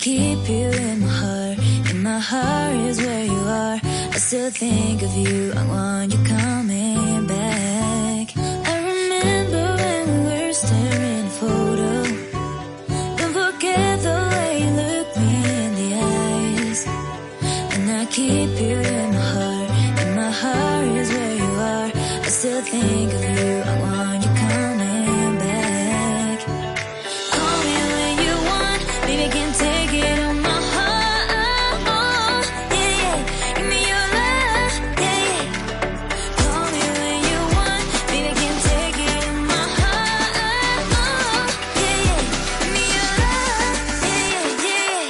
keep you in my heart. In my heart is where you are. I still think of you. I want you coming back. I remember when we were staring at a photo. Don't forget the way you look me in the eyes. And I keep you in my heart. In my heart is where you are. I still think of you. I want you coming back. Call me when you want. Baby, I can take it on my heart. Yeah, yeah. Give me your love. Yeah, yeah. Call me when you want. Baby, I can take it on my heart. Yeah, yeah. Give me your love. Yeah, yeah, yeah.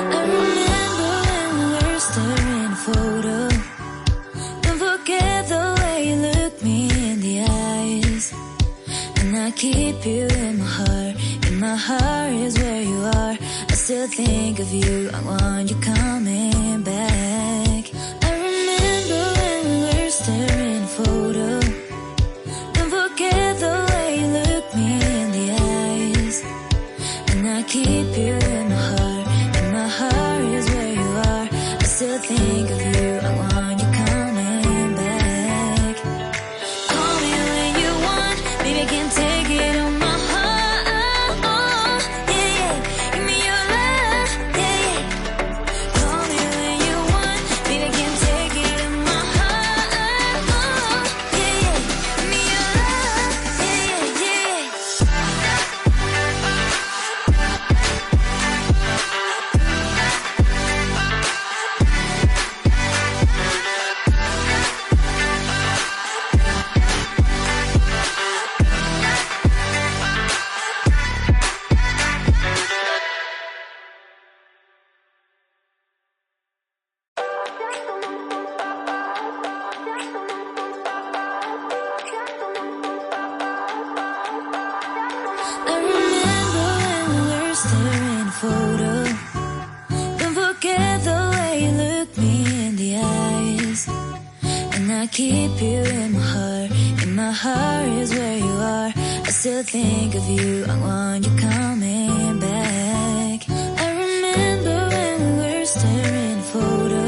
I remember when we were staring at a photo. Don't forget the way you look me in the eyes. And I keep you in my heart. In my heart is where you are. I still think of you. I want you coming back. I remember when we were staring at a photo. Don't forget the way you look me in the eyes. And I keep you in my heart. In my heart is where you are. I still think of you. I want you coming back. Call me when you want. Baby, I can take it on my heart. Yeah, yeah. Give me your love. Yeah, yeah. Call me when you want. Baby, I can take it on my heart. Yeah, yeah. Give me your love. Yeah, yeah, yeah. I remember when we were staring at a photo. Don't forget the way you look me in the eyes. And I keep you in my heart. In my heart is where you are. I still think of you. I want you coming back. I remember when we were staring at a photo.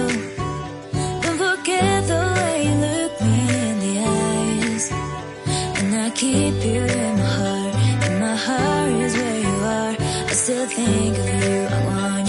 Don't forget the way you look me in the eyes. And I keep you in my heart. In my heart is where you are. I still think of you. I want you